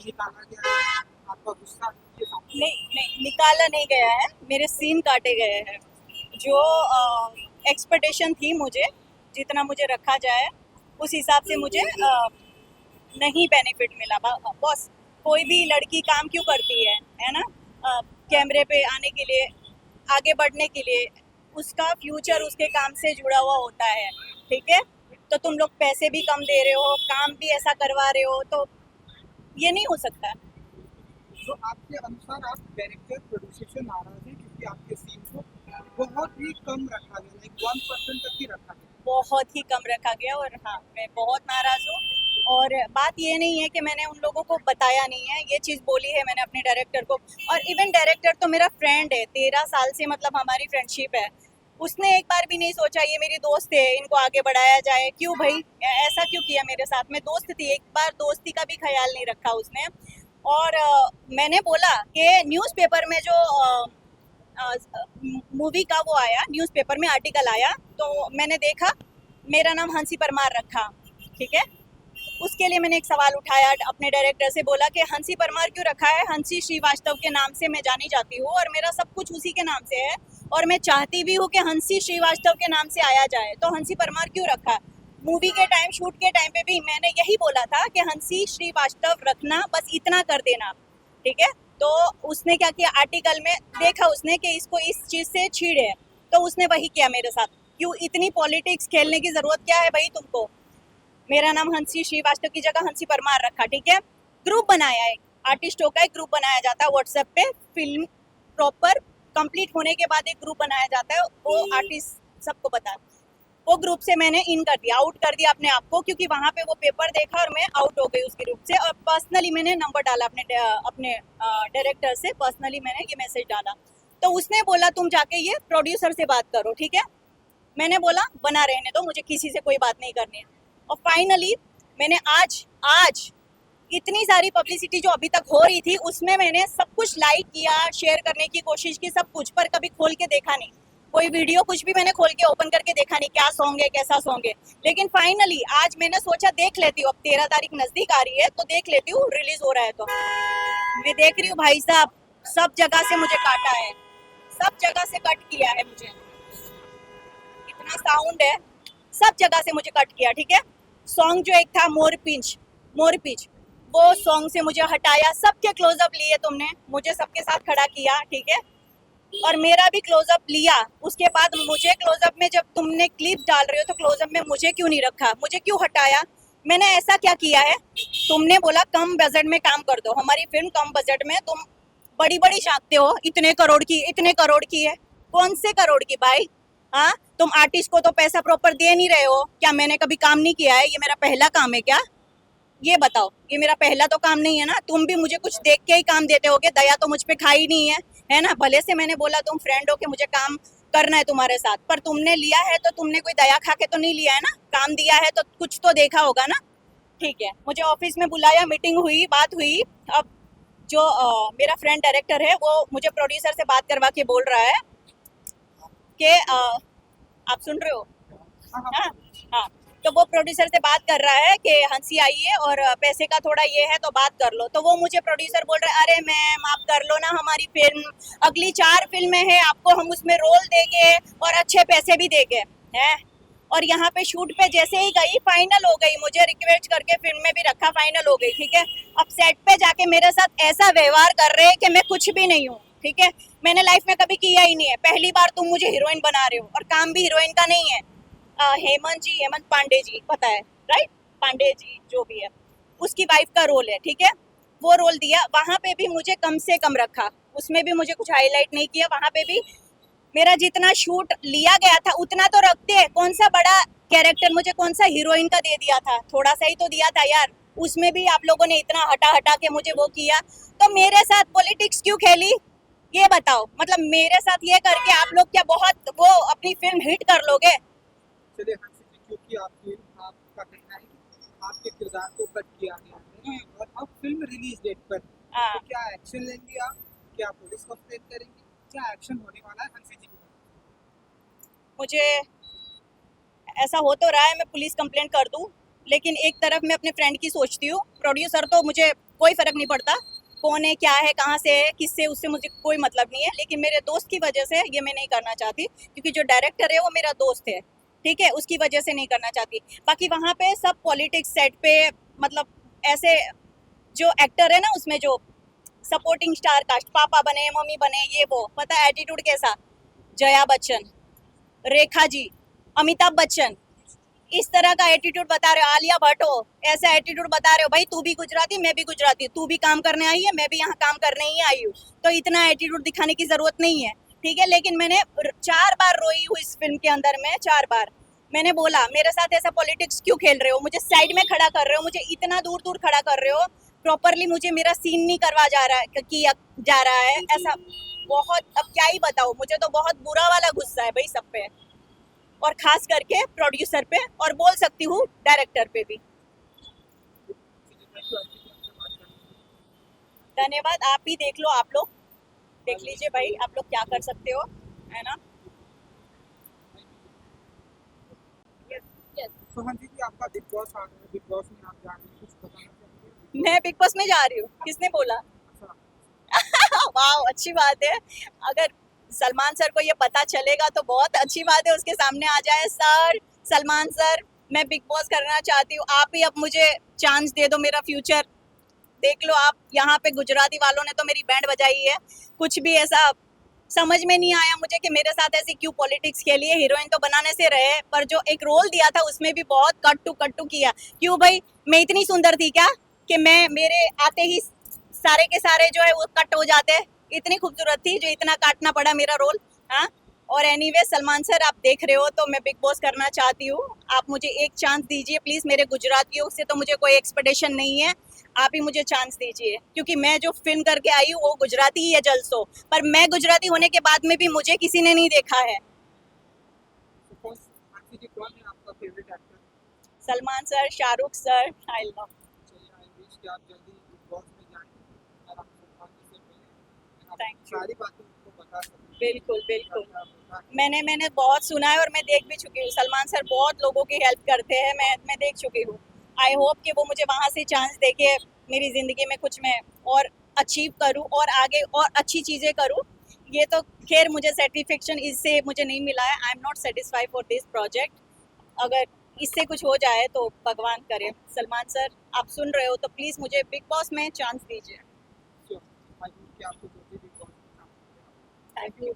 निकाला गया है, आपका गुस्सा ये सामने नहीं नहीं, निकाला नहीं गया है, मेरे सीन काटे गए हैं। जो एक्सपेक्टेशन थी मुझे, जितना मुझे रखा जाए उस हिसाब से मुझे नहीं बेनिफिट मिला। बॉस, कोई भी लड़की काम क्यों करती है ना? कैमरे पे आने के लिए, आगे बढ़ने के लिए। उसका फ्यूचर उसके काम से जुड़ा हुआ होता है, ठीक है? तो तुम लोग पैसे भी कम दे रहे हो, काम भी ऐसा करवा रहे हो, तो ये नहीं हो सकता। तो आपके अनुसार आप डायरेक्टर प्रोड्यूसर से नाराज हैं क्योंकि आपके सीन को बहुत ही कम रखा गया, लाइक 1% तक ही रखा गया। बहुत ही कम रखा गया, और हाँ, मैं बहुत नाराज हूँ। और बात ये नहीं है कि मैंने उन लोगों को बताया नहीं है, ये चीज़ बोली है मैंने अपने डायरेक्टर को। और इवन डायरेक्टर तो मेरा फ्रेंड है, 13 साल से मतलब हमारी फ्रेंडशिप है। उसने एक बार भी नहीं सोचा ये मेरी दोस्त है, इनको आगे बढ़ाया जाए। क्यों भाई, ऐसा क्यों किया मेरे साथ? में दोस्त थी, एक बार दोस्ती का भी ख्याल नहीं रखा उसने। और मैंने बोला कि न्यूज़पेपर में जो मूवी का वो आया, न्यूज़पेपर में आर्टिकल आया, तो मैंने देखा मेरा नाम हंसी परमार रखा, ठीक है? उसके लिए मैंने एक सवाल उठाया, अपने डायरेक्टर से बोला कि हंसी परमार क्यों रखा है? हंसी श्रीवास्तव के नाम से मैं जानी जाती हूँ और मेरा सब कुछ उसी के नाम से है, और मैं चाहती भी हूँ कि हंसी श्रीवास्तव के नाम से आया जाए, तो हंसी परमार क्यों रखा? मूवी के टाइम, शूट के टाइम पे भी मैंने यही बोला था कि हंसी श्रीवास्तव रखना, बस इतना कर देना, ठीक है? तो उसने क्या किया, आर्टिकल में देखा उसने कि इसको इस चीज़ से छीड़ है, तो उसने वही किया मेरे साथ। क्यों इतनी पॉलिटिक्स खेलने की ज़रूरत क्या है भाई तुमको? मेरा नाम हंसी श्रीवास्तव की जगह हंसी परमार रखा, ठीक है? ग्रुप बनाया है, आर्टिस्टों का एक ग्रुप बनाया जाता है व्हाट्सएप पे। फिल्म प्रॉपर कंप्लीट होने के बाद एक ग्रुप बनाया जाता है, वो आर्टिस्ट सबको पता है। वो ग्रुप से मैंने इन कर दिया, आउट कर दिया अपने आप को, क्योंकि वहाँ पे वो पेपर देखा और मैं आउट हो गई उस ग्रुप से। और पर्सनली मैंने नंबर डाला अपने डायरेक्टर से, पर्सनली मैंने ये मैसेज डाला। तो उसने बोला तुम जाके ये प्रोड्यूसर से बात करो, ठीक है? मैंने बोला बना रहने दो, मुझे किसी से कोई बात नहीं करनी है। और फाइनली मैंने आज आज इतनी सारी पब्लिसिटी जो अभी तक हो रही थी, उसमें मैंने सब कुछ लाइक किया, शेयर करने की कोशिश की, सब कुछ, पर कभी खोल के देखा नहीं। कोई वीडियो कुछ भी मैंने खोल के ओपन करके देखा नहीं, क्या सॉन्ग है, कैसा सॉन्ग है। लेकिन फाइनली आज मैंने सोचा देख लेती हूँ, अब 13 तारीख नजदीक आ रही है तो देख लेती हूँ, रिलीज हो रहा है तो। मैं देख रही हूँ भाई साहब, सब जगह से मुझे काटा है, सब जगह से कट किया है मुझे। इतना साउंड है, सब जगह से मुझे कट किया, ठीक है? सॉन्ग जो एक था मोर पिच, वो सॉन्ग से मुझे हटाया। सबके क्लोजअप लिए तुमने, मुझे सबके साथ खड़ा किया, ठीक है? और मेरा भी क्लोजअप लिया। उसके बाद मुझे क्लोजअप में जब तुमने क्लिप डाल रहे हो तो क्लोजअप में मुझे क्यों नहीं रखा? मुझे क्यों हटाया? मैंने ऐसा क्या किया है? तुमने बोला कम बजट में काम कर दो, हमारी फिल्म कम बजट में, तुम बड़ी बड़ी झांकते हो, इतने करोड़ की, इतने करोड़ की है। कौन से करोड़ की भाई? हाँ, तुम आर्टिस्ट को तो पैसा प्रॉपर दे नहीं रहे हो क्या? मैंने कभी काम नहीं किया है? ये मेरा पहला काम है क्या? ये बताओ, ये मेरा पहला तो काम नहीं है ना? तुम भी मुझे कुछ देख के ही काम देते होगे, दया तो मुझ पे खाई नहीं है ना? भले से मैंने बोला तुम फ्रेंड हो कि मुझे काम करना है तुम्हारे साथ, पर तुमने लिया है तो तुमने कोई दया खा के तो नहीं लिया है ना? काम दिया है तो कुछ तो देखा होगा ना? ठीक है, मुझे ऑफिस में बुलाया, मीटिंग हुई, बात हुई। अब जो मेरा फ्रेंड डायरेक्टर है वो मुझे प्रोड्यूसर से बात करवा के बोल रहा है कि आप सुन रहे हो? हाँ हाँ, हाँ हाँ। तो वो प्रोड्यूसर से बात कर रहा है कि हंसी आई है और पैसे का थोड़ा ये है तो बात कर लो। तो वो मुझे प्रोड्यूसर बोल रहा है अरे मैम आप कर लो ना, हमारी फिल्म अगली 4 फिल्में हैं, आपको हम उसमें रोल देंगे और अच्छे पैसे भी देंगे हैं। और यहाँ पे शूट पे जैसे ही गई, फाइनल हो गई, मुझे रिक्वेस्ट करके फिल्म में भी रखा, फाइनल हो गई, ठीक है? अब सेट पे जाके मेरे साथ ऐसा व्यवहार कर रहे हैं कि मैं कुछ भी नहीं हूँ, ठीक है? मैंने लाइफ में कभी किया ही नहीं है, पहली बार तुम मुझे हीरोइन बना रहे हो, और काम भी हीरोइन का नहीं है। हेमंत पांडे जी, पता है राइट? पांडे जी जो भी है, उसकी वाइफ का रोल है, ठीक है? वो रोल दिया, वहां पे भी मुझे कम से कम रखा, उसमें भी मुझे कुछ हाईलाइट नहीं किया। वहां पे भी मेरा जितना शूट लिया गया था उतना तो रखते हैं। कौन सा बड़ा कैरेक्टर मुझे कौन सा हीरोइन का दे दिया था? थोड़ा सा ही तो दिया था यार, उसमें भी आप लोगों ने इतना हटा हटा के मुझे वो किया। तो मेरे साथ पॉलिटिक्स क्यों खेली, ये बताओ? मतलब मेरे साथ ये करके आप लोग क्या बहुत वो अपनी फिल्म हिट कर लोगे? चलिए हंसी जी, क्योंकि आपका कहना है कि आपके किरदार को कट किया गया है और अब फिल्म रिलीज डेट पर है, हाँ, तो क्या एक्शन लेंगे आप? क्या पुलिस कंप्लेन करेंगे? क्या एक्शन होने वाला है हंसी जी की? मुझे ऐसा हो तो रहा है मैं पुलिस कंप्लेंट कर दूं, लेकिन एक तरफ मैं अपने फ्रेंड की सोचती हूँ। प्रोड्यूसर तो मुझे कोई फर्क नहीं पड़ता कौन है, क्या है, कहाँ से है, किससे, उससे मुझे कोई मतलब नहीं है। लेकिन मेरे दोस्त की वजह से ये मैं नहीं करना चाहती, क्योंकि जो डायरेक्टर है वो मेरा दोस्त है, ठीक है, उसकी वजह से नहीं करना चाहती। बाकी वहाँ पे सब पॉलिटिक्स सेट पे, मतलब ऐसे जो एक्टर है ना उसमें, जो सपोर्टिंग स्टार कास्ट, पापा बने, मम्मी बने, ये वो, पता है एटीट्यूड कैसा, जया बच्चन, रेखा जी, अमिताभ बच्चन, इस तरह का एटीट्यूड बता रहे हो। आलिया भट्ट हो, ऐसा एटीट्यूड बता रहे हो। भाई तू भी गुजराती, मैं भी गुजराती, तू भी काम करने आई है, मैं भी यहाँ काम करने ही आई हूँ, तो इतना एटीट्यूड दिखाने की जरूरत नहीं है, ठीक है। लेकिन मैंने 4 बार रोई हूँ इस फिल्म के अंदर में, 4 बार मैंने बोला मेरे साथ ऐसा पॉलिटिक्स क्यों खेल रहे हो, मुझे साइड में खड़ा कर रहे हो, मुझे इतना दूर दूर खड़ा कर रहे हो, प्रॉपरली मुझे मेरा सीन नहीं करवा जा रहा है, किया जा रहा है ऐसा। बहुत, अब क्या ही बताऊँ, मुझे तो बहुत बुरा वाला गुस्सा है भाई सब पे, और खास करके प्रोड्यूसर पे, और बोल सकती हूँ डायरेक्टर पे भी। धन्यवाद, आप भी देख लो, आप लोग देख लीजिए भाई, आप लोग क्या कर सकते हो, है ना। Yes. सोहन जी आपका बिग बॉस आ रहा है, बिग बॉस में आप जा रहे हैं, कुछ बताना चाहेंगे? मैं बिग बॉस में जा रही हूँ, किसने बोला? अच्छा, वाह, अच्छी बात है। अगर सलमान सर को ये पता चलेगा तो बहुत अच्छी बात है, उसके सामने आ जाए, सर, सलमान सर, मैं बिग बॉस करना चाहती हूँ, आप ही अब मुझे चांस दे दो, मेरा फ्यूचर देख लो आप। यहाँ पे गुजराती वालों ने तो मेरी बैंड बजाई है, कुछ भी ऐसा समझ में नहीं आया मुझे कि मेरे साथ ऐसी क्यों पॉलिटिक्स खेली है। हीरोइन तो बनाने से रहे, पर जो एक रोल दिया था उसमें भी बहुत कट्टू किया। क्यों भाई, मैं इतनी सुंदर थी क्या कि मैं, मेरे आते ही सारे के सारे जो है वो कट हो जाते? इतनी खूबसूरत थी जो इतना काटना पड़ा मेरा रोल? हाँ। और एनीवे सलमान सर, आप देख रहे हो तो मैं बिग बॉस करना चाहती हूँ, आप मुझे एक चांस दीजिए प्लीज। मेरे गुजरातियों से तो मुझे कोई एक्सपेक्टेशन नहीं है, आप ही मुझे चांस दीजिए, क्योंकि मैं जो फिल्म करके आई हूँ वो गुजराती ही है जलसो, पर मैं गुजराती होने के बाद में भी मुझे किसी ने नहीं देखा है। तो कौन आंटी जी कौन है आपका favourite actor? Salman sir, Shahrukh sir, I love. चलिए, आई विश कि आप जल्दी बिग बॉस में जाएं और आप सलमान जी से मिलें, आप थैंक यू। सारी बातें उनको बता सकें। बिल्कुल बिल्कुल, क्या होता है। मैंने बहुत सुना है और मैं देख भी चुकी हूँ, सलमान सर बहुत लोगों की हेल्प करते हैं, मैं देख चुकी हूँ। आई होप कि वो मुझे वहाँ से चांस देके मेरी ज़िंदगी में कुछ मैं और अचीव करूँ और आगे और अच्छी चीज़ें करूँ। ये तो खैर मुझे सेटिस्फेक्शन इससे मुझे नहीं मिला है, I am not satisfied for this project. अगर इससे कुछ हो जाए तो भगवान करे। सलमान सर, आप सुन रहे हो तो प्लीज़ मुझे बिग बॉस में चांस दीजिए। So, I hope कि आपको जल्दी बिग बॉस में काम मिले। Thank you.